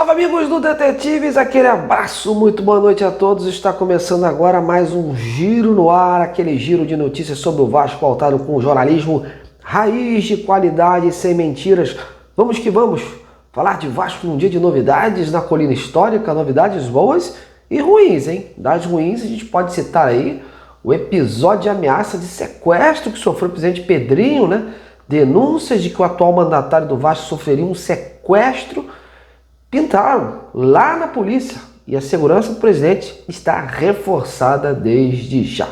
Salve amigos do Detetives, aquele abraço, muito boa noite a todos. Está começando agora mais um Giro no Ar, aquele giro de notícias sobre o Vasco pautado com jornalismo raiz de qualidade, sem mentiras. Vamos que vamos falar de Vasco num dia de novidades na colina histórica, novidades boas e ruins, hein? Das ruins a gente pode citar aí o episódio de ameaça de sequestro que sofreu o presidente Pedrinho, né? Denúncias de que o atual mandatário do Vasco sofreria um sequestro pintaram lá na polícia e a segurança do presidente está reforçada desde já.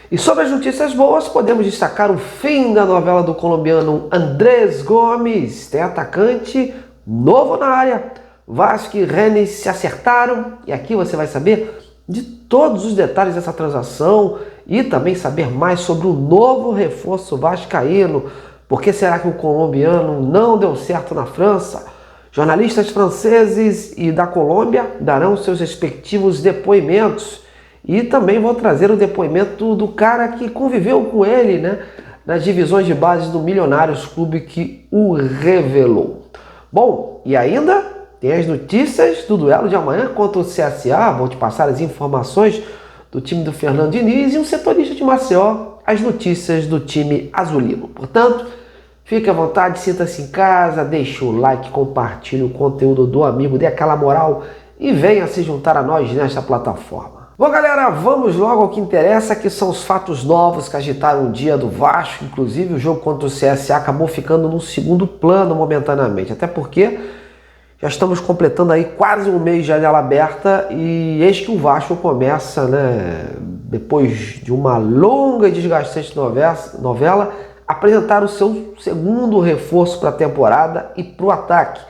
E sobre as notícias boas, podemos destacar o fim da novela do colombiano Andrés Gomes. Tem atacante novo na área. Vasco e Rennes se acertaram e aqui você vai saber de todos os detalhes dessa transação e também saber mais sobre o novo reforço vascaíno. Por que será que o colombiano não deu certo na França? Jornalistas franceses e da Colômbia darão seus respectivos depoimentos e também vou trazer o depoimento do cara que conviveu com ele, né, nas divisões de base do Milionários Clube que o revelou. Bom, e ainda tem as notícias do duelo de amanhã contra o CSA, vou te passar as informações do time do Fernando Diniz e um setorista de Maceió, as notícias do time azulino. Portanto, fique à vontade, sinta-se em casa, deixe o like, compartilhe o conteúdo do amigo, dê aquela moral e venha se juntar a nós nesta plataforma. Bom galera, vamos logo ao que interessa, que são os fatos novos que agitaram o dia do Vasco. Inclusive o jogo contra o CSA acabou ficando no segundo plano momentaneamente, até porque já estamos completando aí quase um mês de janela aberta e eis que o Vasco começa, né, depois de uma longa e desgastante novela, apresentar o seu segundo reforço para a temporada e para o ataque.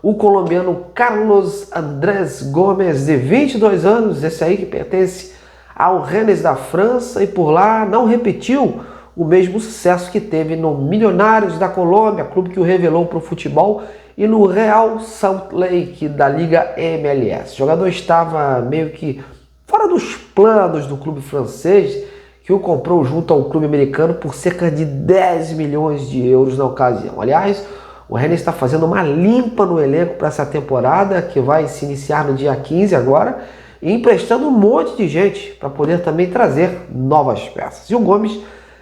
O colombiano Carlos Andrés Gomes, de 22 anos, esse aí que pertence ao Rennes da França e por lá não repetiu o mesmo sucesso que teve no Milionários da Colômbia, clube que o revelou para o futebol, e no Real Salt Lake da Liga MLS. O jogador estava meio que fora dos planos do clube francês, que o comprou junto ao clube americano por cerca de 10 milhões de euros na ocasião. Aliás, o Rennes está fazendo uma limpa no elenco para essa temporada, que vai se iniciar no dia 15 agora, e emprestando um monte de gente para poder também trazer novas peças. E o Gomes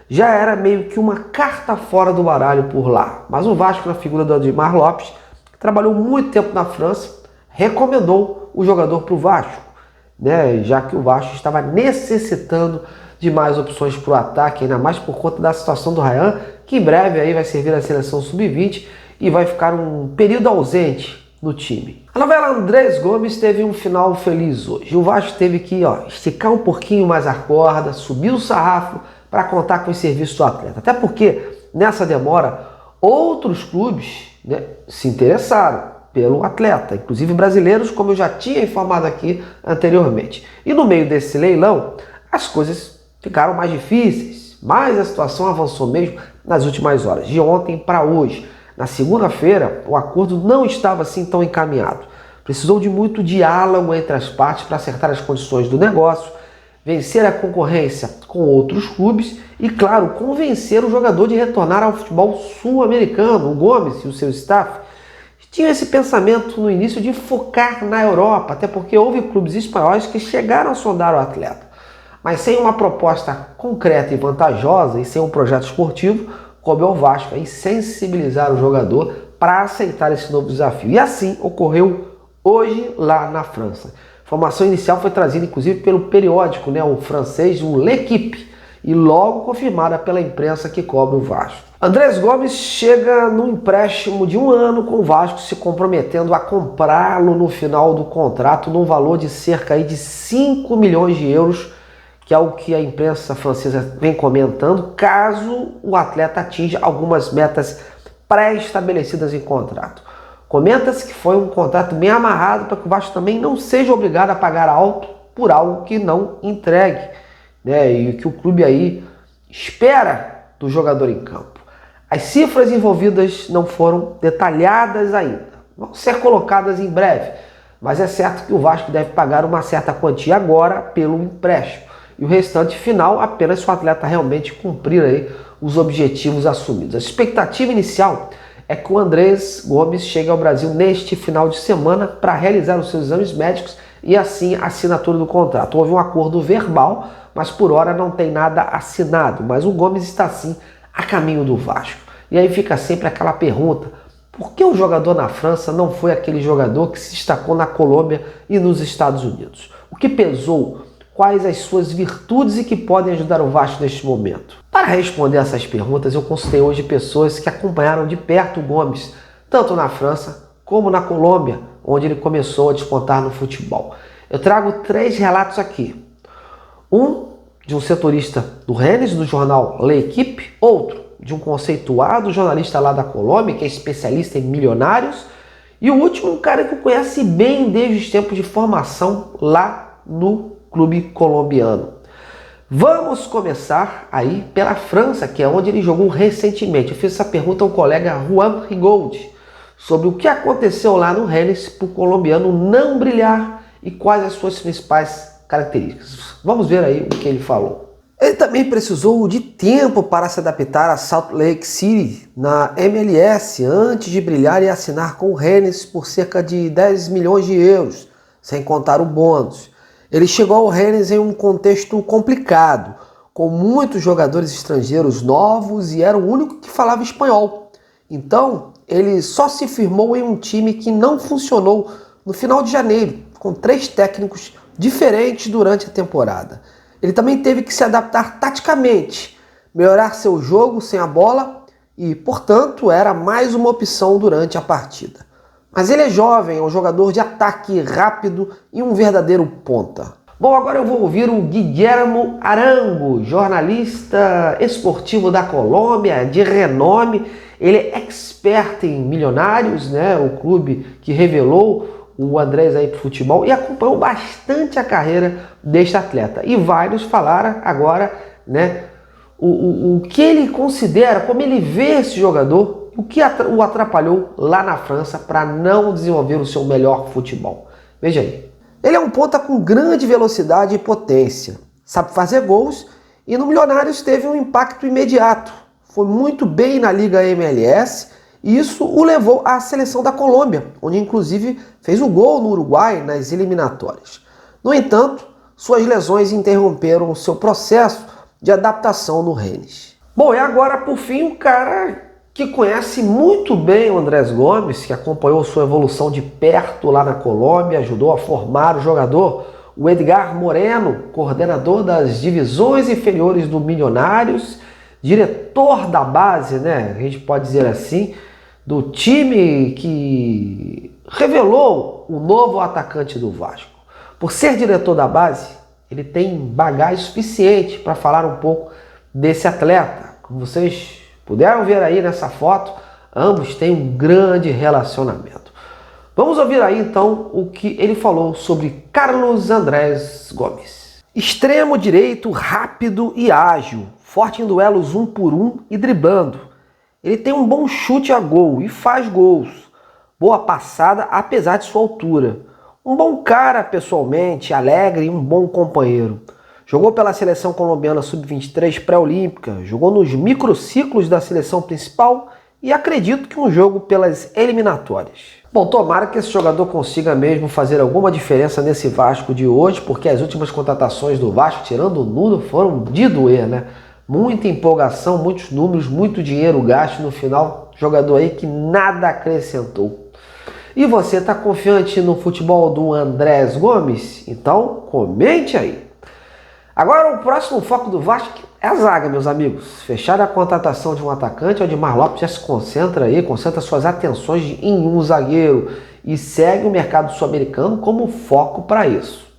já era meio que uma carta fora do baralho por lá. Mas o Vasco, na figura do Ademar Lopes, que trabalhou muito tempo na França, recomendou o jogador para o Vasco, né? Já que o Vasco estava necessitando de mais opções para o ataque, ainda mais por conta da situação do Ryan, que em breve aí vai servir a seleção sub-20 e vai ficar um período ausente no time. A novela Andrés Gomes teve um final feliz hoje. O Vasco teve que esticar um pouquinho mais a corda, subir o sarrafo para contar com o serviço do atleta. Até porque nessa demora outros clubes, né, se interessaram pelo atleta, inclusive brasileiros, como eu já tinha informado aqui anteriormente. E no meio desse leilão, as coisas ficaram mais difíceis, mas a situação avançou mesmo nas últimas horas, de ontem para hoje. Na segunda-feira, o acordo não estava assim tão encaminhado. Precisou de muito diálogo entre as partes para acertar as condições do negócio, vencer a concorrência com outros clubes e, claro, convencer o jogador de retornar ao futebol sul-americano. O Gomes e o seu staff tinham esse pensamento no início de focar na Europa, até porque houve clubes espanhóis que chegaram a sondar o atleta. Mas sem uma proposta concreta e vantajosa e sem um projeto esportivo, coube ao Vasco aí sensibilizar o jogador para aceitar esse novo desafio. E assim ocorreu hoje lá na França. A informação inicial foi trazida inclusive pelo periódico, né, o francês, o L'Équipe, e logo confirmada pela imprensa que cobre o Vasco. Andrés Gomes chega num empréstimo de 1 ano com o Vasco, se comprometendo a comprá-lo no final do contrato num valor de cerca aí de 5 milhões de euros, que é o que a imprensa francesa vem comentando, caso o atleta atinja algumas metas pré-estabelecidas em contrato. Comenta-se que foi um contrato bem amarrado para que o Vasco também não seja obrigado a pagar alto por algo que não entregue, né? E que o clube aí espera do jogador em campo. As cifras envolvidas não foram detalhadas ainda, vão ser colocadas em breve, mas é certo que o Vasco deve pagar uma certa quantia agora pelo empréstimo. E o restante final apenas se o atleta realmente cumprir aí os objetivos assumidos. A expectativa inicial é que o Andrés Gomes chega ao Brasil neste final de semana para realizar os seus exames médicos e assim a assinatura do contrato. Houve um acordo verbal, mas por hora não tem nada assinado, mas o Gomes está sim a caminho do Vasco. E aí fica sempre aquela pergunta: por que o jogador na França não foi aquele jogador que se destacou na Colômbia e nos Estados Unidos? O que pesou? Quais as suas virtudes e que podem ajudar o Vasco neste momento? Para responder essas perguntas, eu consultei hoje pessoas que acompanharam de perto o Gomes, tanto na França como na Colômbia, onde ele começou a despontar no futebol. Eu trago 3 relatos aqui. Um de um setorista do Rennes, do jornal L'Équipe, outro de um conceituado jornalista lá da Colômbia, que é especialista em milionários, e o último, um cara que eu conhece bem desde os tempos de formação lá no clube colombiano. Vamos começar aí pela França, que é onde ele jogou recentemente. Eu fiz essa pergunta ao colega Juan Rigold sobre o que aconteceu lá no Rennes para o colombiano não brilhar e quais as suas principais características. Vamos ver aí o que ele falou. Ele também precisou de tempo para se adaptar a Salt Lake City na MLS antes de brilhar e assinar com o Rennes por cerca de 10 milhões de euros, sem contar o bônus. Ele chegou ao Rennes em um contexto complicado, com muitos jogadores estrangeiros novos e era o único que falava espanhol. Então, ele só se firmou em um time que não funcionou no final de janeiro, com 3 técnicos diferentes durante a temporada. Ele também teve que se adaptar taticamente, melhorar seu jogo sem a bola e, portanto, era mais uma opção durante a partida. Mas ele é jovem, é um jogador de ataque rápido e um verdadeiro ponta. Bom, agora eu vou ouvir o Guillermo Arango, jornalista esportivo da Colômbia, de renome. Ele é expert em Milionários, né? O clube que revelou o Andrés aí para o futebol e acompanhou bastante a carreira deste atleta. E vai nos falar agora, né, o que ele considera, como ele vê esse jogador, o que o atrapalhou lá na França para não desenvolver o seu melhor futebol. Veja aí. Ele é um ponta com grande velocidade e potência, sabe fazer gols e no Milionários teve um impacto imediato. Foi muito bem na Liga MLS e isso o levou à seleção da Colômbia, onde inclusive fez o gol no Uruguai nas eliminatórias. No entanto, suas lesões interromperam o seu processo de adaptação no Rennes. Bom, e agora por fim o cara que conhece muito bem o Andrés Gomes, que acompanhou sua evolução de perto lá na Colômbia, ajudou a formar o jogador, o Edgar Moreno, coordenador das divisões inferiores do Milionários, diretor da base, né, a gente pode dizer assim, do time que revelou o novo atacante do Vasco. Por ser diretor da base, ele tem bagagem suficiente para falar um pouco desse atleta. Como vocês puderam ver aí nessa foto, ambos têm um grande relacionamento. Vamos ouvir aí então o que ele falou sobre Carlos Andrés Gomes. Extremo direito, rápido e ágil, forte em duelos 1 por 1 e driblando. Ele tem um bom chute a gol e faz gols. Boa passada apesar de sua altura. Um bom cara pessoalmente, alegre e um bom companheiro. Jogou pela seleção colombiana sub-23 pré-olímpica, jogou nos microciclos da seleção principal e acredito que um jogo pelas eliminatórias. Bom, tomara que esse jogador consiga mesmo fazer alguma diferença nesse Vasco de hoje, porque as últimas contratações do Vasco, tirando o Nuno, foram de doer, né? Muita empolgação, muitos números, muito dinheiro gasto no final, jogador aí que nada acrescentou. E você está confiante no futebol do Andrés Gomes? Então comente aí. Agora o próximo foco do Vasco é a zaga, meus amigos. Fechar a contratação de um atacante, o Edmar Lopes já se concentra aí, concentra suas atenções em um zagueiro e segue o mercado sul-americano como foco para isso.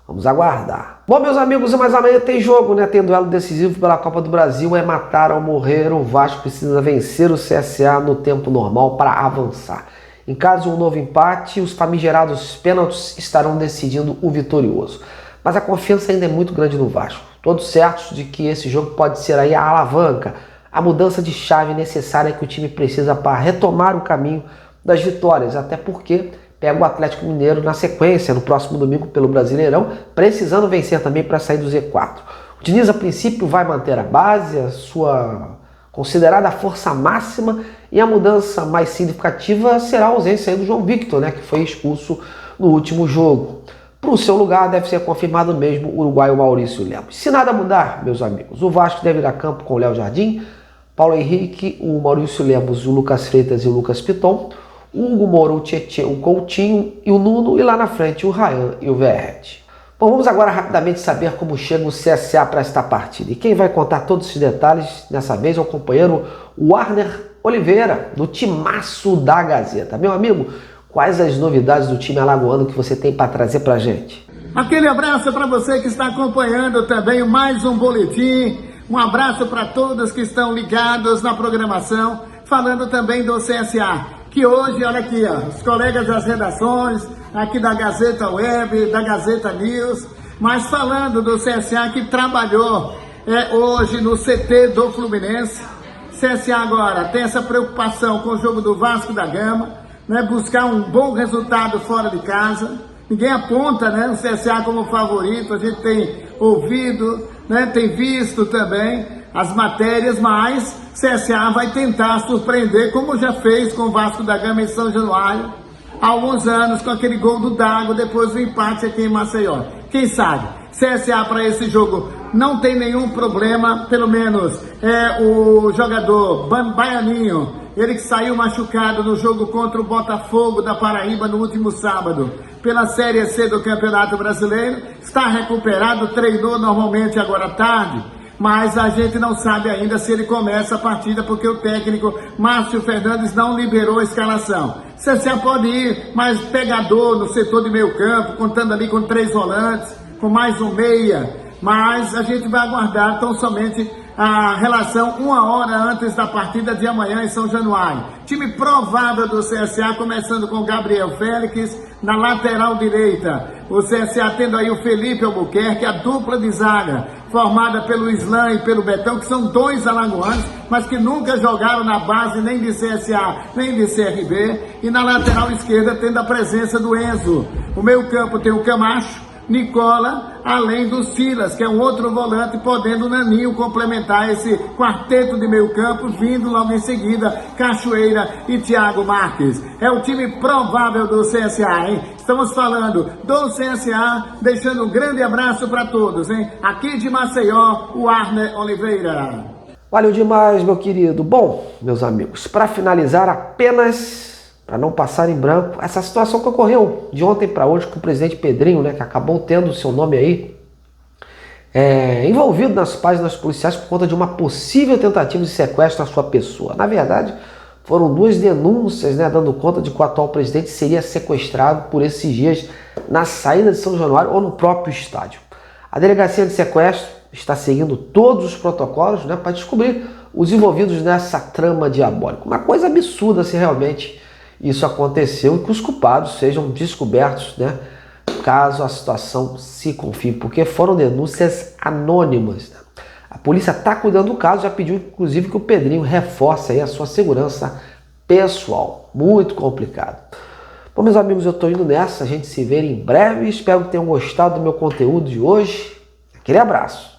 Vamos aguardar. Bom, meus amigos, mas amanhã tem jogo, né? Tem duelo decisivo pela Copa do Brasil, é matar ou morrer. O Vasco precisa vencer o CSA no tempo normal para avançar. Em caso de um novo empate, os famigerados pênaltis estarão decidindo o vitorioso. Mas a confiança ainda é muito grande no Vasco. Todos certos de que esse jogo pode ser aí a alavanca, a mudança de chave necessária que o time precisa para retomar o caminho das vitórias, até porque pega o Atlético Mineiro na sequência, no próximo domingo pelo Brasileirão, precisando vencer também para sair do Z4. O Diniz, a princípio, vai manter a base, a sua considerada força máxima, E a mudança mais significativa será a ausência aí do João Victor, né, que foi expulso no último jogo. Para o seu lugar deve ser confirmado mesmo o uruguaio Maurício Lemos. Se nada mudar, meus amigos, o Vasco deve ir a campo com o Léo Jardim, Paulo Henrique, o Maurício Lemos, o Lucas Freitas e o Lucas Piton, o Hugo Moura, o Tietê, o Coutinho e o Nuno, e lá na frente o Ryan e o Verratti. Bom, vamos agora rapidamente saber como chega o CSA para esta partida. E quem vai contar todos esses detalhes dessa vez é o companheiro Warner Oliveira, do timaço da Gazeta. Meu amigo, quais as novidades do time alagoano que você tem para trazer para a gente? Aquele abraço para você que está acompanhando também mais um boletim. Um abraço para todos que estão ligados na programação, falando também do CSA, que hoje, olha aqui, ó, os colegas das redações, aqui da Gazeta Web, da Gazeta News, mas falando do CSA que trabalhou hoje no CT do Fluminense. CSA agora tem essa preocupação com o jogo do Vasco da Gama, né, buscar um bom resultado fora de casa. Ninguém aponta, né, o CSA como favorito, a gente tem ouvido, né, tem visto também as matérias, mas CSA vai tentar surpreender, como já fez com o Vasco da Gama em São Januário, há alguns anos, com aquele gol do Dago, depois do empate aqui em Maceió. Quem sabe? CSA para esse jogo não tem nenhum problema, pelo menos o jogador Baianinho, ele que saiu machucado no jogo contra o Botafogo da Paraíba no último sábado, pela Série C do Campeonato Brasileiro, está recuperado, treinou normalmente agora à tarde, mas a gente não sabe ainda se ele começa a partida, porque o técnico Márcio Fernandes não liberou a escalação. CSA pode ir mais pegador no setor de meio campo, contando ali com 3 volantes, com mais um meia, mas a gente vai aguardar tão somente a relação 1 hora antes da partida de amanhã em São Januário. Time provável do CSA, começando com Gabriel Félix na lateral direita. O CSA tendo aí o Felipe Albuquerque, a dupla de zaga, formada pelo Islan e pelo Betão, que são 2 alagoanos, mas que nunca jogaram na base nem de CSA, nem de CRB. E na lateral esquerda tendo a presença do Enzo. O meio campo tem o Camacho, Nicola, além do Silas, que é um outro volante, podendo o Naninho complementar esse quarteto de meio campo, vindo logo em seguida Cachoeira e Thiago Marques. É o time provável do CSA, hein? Estamos falando do CSA, deixando um grande abraço para todos, hein? Aqui de Maceió, o Warner Oliveira. Valeu demais, meu querido. Bom, meus amigos, para finalizar apenas, para não passar em branco, essa situação que ocorreu de ontem para hoje com o presidente Pedrinho, né, que acabou tendo o seu nome aí envolvido nas páginas policiais por conta de uma possível tentativa de sequestro à sua pessoa. Na verdade, foram 2 denúncias, né, dando conta de que o atual presidente seria sequestrado por esses dias na saída de São Januário ou no próprio estádio. A delegacia de sequestro está seguindo todos os protocolos, né, para descobrir os envolvidos nessa trama diabólica. Uma coisa absurda se realmente isso aconteceu e que os culpados sejam descobertos, né, caso a situação se confirme, porque foram denúncias anônimas, né? A polícia está cuidando do caso, já pediu inclusive que o Pedrinho reforce aí a sua segurança pessoal. Muito complicado. Bom, meus amigos, eu estou indo nessa, a gente se vê em breve, espero que tenham gostado do meu conteúdo de hoje. Aquele abraço.